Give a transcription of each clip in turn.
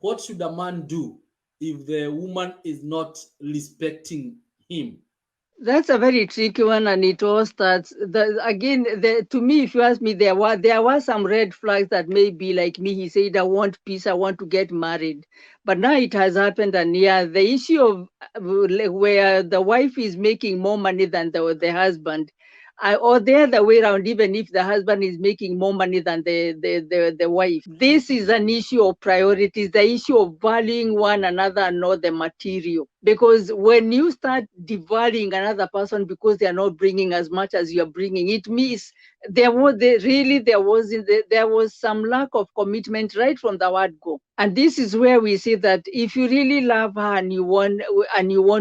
what should a man do if the woman is not respecting him? That's a very tricky one, and it all starts again. To me, if you ask me, there were some red flags that may be like me. He said, "I want peace. I want to get married," but now it has happened, and yeah, the issue of where the wife is making more money than the husband, or the other way around. Even if the husband is making more money than the wife, this is an issue of priorities. The issue of valuing one another and not the material. Because when you start devaluing another person because they are not bringing as much as you are bringing, it means there was some lack of commitment right from the word go. And this is where we see that if you really love her and you want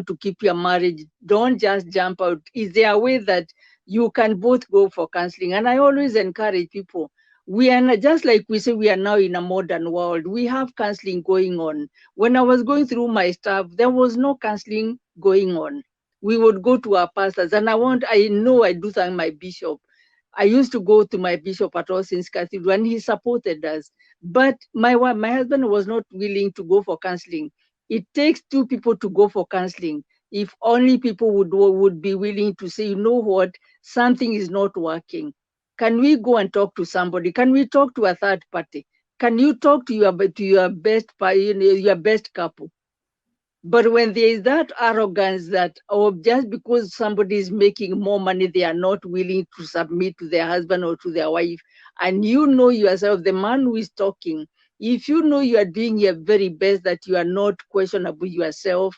to keep your marriage, don't just jump out. Is there a way that you can both go for counseling? And I always encourage people, we are not, just like we say, we are now in a modern world. We have counseling going on. When I was going through my stuff, there was no counseling going on. We would go to our pastors, and I know I do thank my bishop. I used to go to my bishop at All Saints Cathedral, and he supported us. But my husband was not willing to go for counseling. It takes two people to go for counseling. If only people would be willing to say, you know what, something is not working. Can we go and talk to somebody? Can we talk to a third party? Can you talk to your best couple? But when there is that arrogance that, oh, just because somebody is making more money, they are not willing to submit to their husband or to their wife, and you know yourself, the man who is talking, if you know you are doing your very best, that you are not questionable yourself,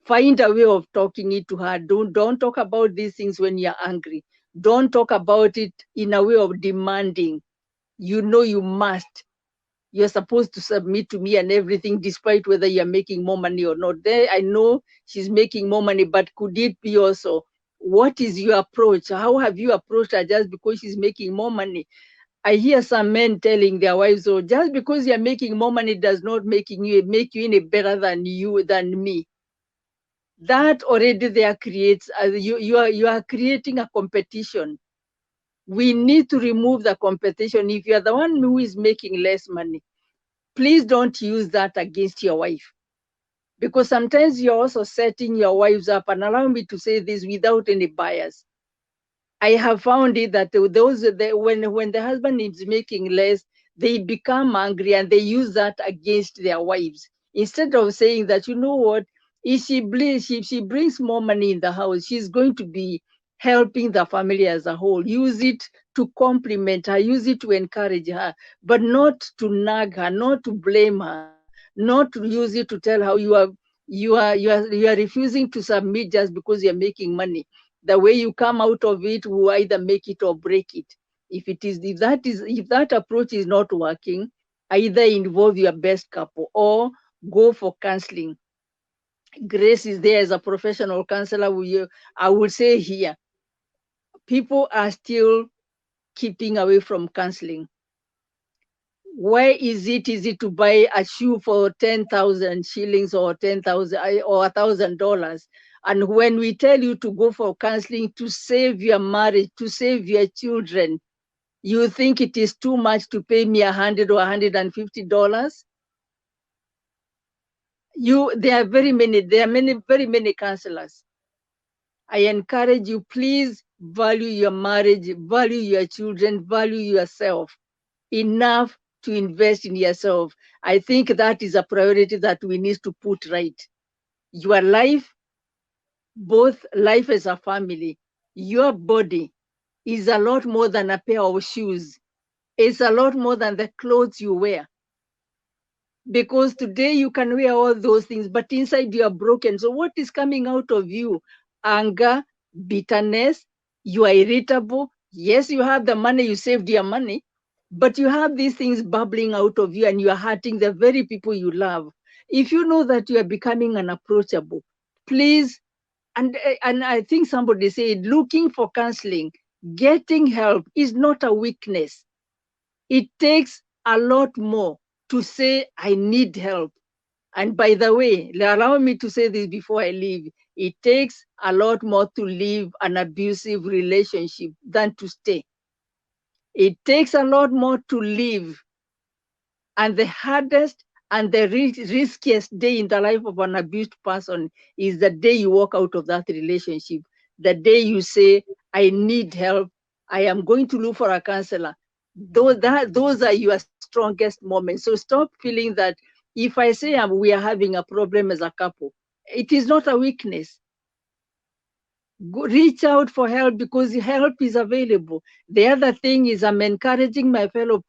find a way of talking it to her. Don't talk about these things when you're angry. Don't talk about it in a way of demanding. You know you must. You're supposed to submit to me and everything, despite whether you're making more money or not. There, I know she's making more money, but could it be also, what is your approach? How have you approached her just because she's making more money? I hear some men telling their wives, "Oh, just because you're making more money does not make you any better than me." That already there creates you are creating a competition. We need to remove the competition. If you're the one who is making less money, please don't use that against your wife, because sometimes you're also setting your wives up. And allow me to say this without any bias, I have found it that when the husband is making less, they become angry and they use that against their wives, instead of saying that, you know what, if she brings more money in the house, she's going to be helping the family as a whole. Use it to compliment her, use it to encourage her, but not to nag her, not to blame her, not to use it to tell her you are refusing to submit just because you're making money. The way you come out of it will either make it or break it. If that approach is not working, either involve your best couple or go for counseling. Grace is there as a professional counselor. I would say here, people are still keeping away from counseling. Why is it easy to buy a shoe for 10,000 shillings or 10,000 or $1,000? And when we tell you to go for counseling to save your marriage, to save your children, you think it is too much to pay me $100 or $150? There are very many counselors. I encourage you, please value your marriage, value your children, value yourself enough to invest in yourself. I think that is a priority that we need to put right. Your life, both life as a family, your body is a lot more than a pair of shoes. It's a lot more than the clothes you wear. Because today you can wear all those things, but inside you are broken. So what is coming out of you? Anger, bitterness, you are irritable. Yes, you have the money, you saved your money, but you have these things bubbling out of you and you are hurting the very people you love. If you know that you are becoming unapproachable, please, and I think somebody said, looking for counseling, getting help is not a weakness. It takes a lot more to say, I need help. And by the way, allow me to say this before I leave. It takes a lot more to leave an abusive relationship than to stay. It takes a lot more to leave. And the hardest And the riskiest day in the life of an abused person is the day you walk out of that relationship. The day you say, I need help. I am going to look for a counselor. Those are your strongest moments. So stop feeling that if I say we are having a problem as a couple, it is not a weakness. Reach out for help because help is available. The other thing is I'm encouraging my fellow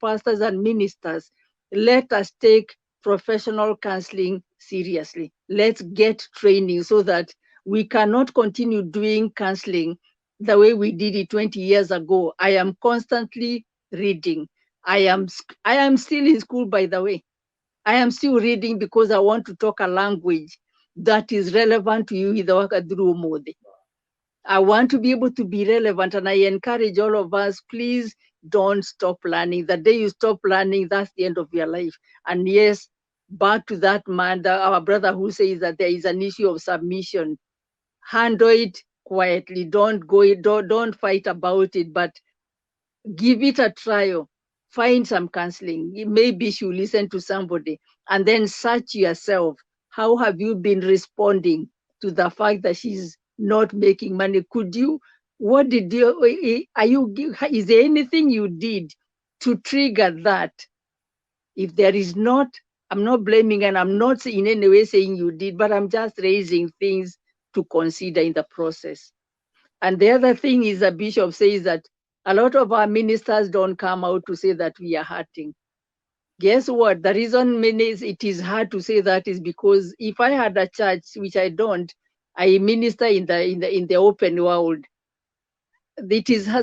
pastors and ministers. Let us take professional counseling seriously. Let's get training so that we cannot continue doing counseling the way we did it 20 years ago. I am constantly reading. I am still in school, by the way. I am still reading because I want to talk a language that is relevant to you. I want to be able to be relevant, and I encourage all of us, please don't stop learning. The day you stop learning, that's the end of your life. And yes, back to that man, our brother who says that there is an issue of submission. Handle it quietly. Don't fight about it, but give it a trial. Find some counseling. Maybe you listen to somebody, and then search yourself. How have you been responding to the fact that she's not making money? Is there anything you did to trigger that? If there is not, I'm not blaming, and I'm not in any way saying you did, but I'm just raising things to consider in the process. And the other thing is, the bishop says that a lot of our ministers don't come out to say that we are hurting. Guess what? The reason it is hard to say that is because if I had a church, which I don't, I minister in the open world.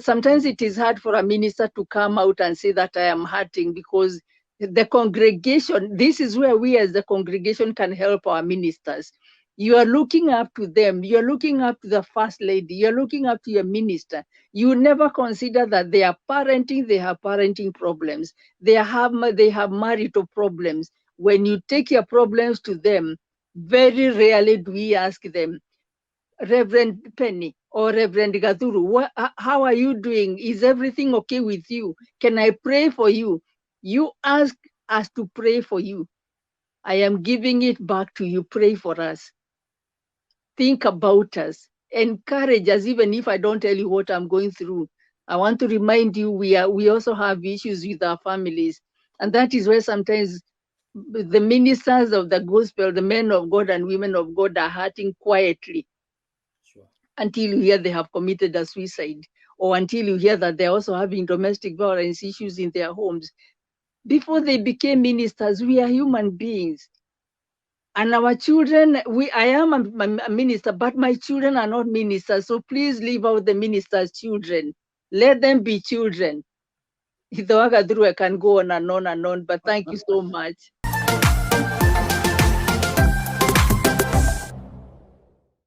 Sometimes it is hard for a minister to come out and say that I am hurting, because the congregation, this is where we as the congregation can help our ministers. You are looking up to them. You are looking up to the first lady. You are looking up to your minister. You never consider that they are parenting. They have parenting problems. They have marital problems. When you take your problems to them, very rarely do we ask them, Reverend Penny or Reverend Gathuru, how are you doing? Is everything okay with you? Can I pray for you? You ask us to pray for you. I am giving it back to you. Pray for us. Think about us. Encourage us, even if I don't tell you what I'm going through. I want to remind you, we also have issues with our families. And that is where sometimes the ministers of the gospel, the men of God and women of God, are hurting quietly. Sure. Until you hear they have committed a suicide, or until you hear that they're also having domestic violence issues in their homes. Before they became ministers, we are human beings. And our children, I am a minister, but my children are not ministers. So please leave out the ministers' children. Let them be children. I can go on and on and on, but thank you so much.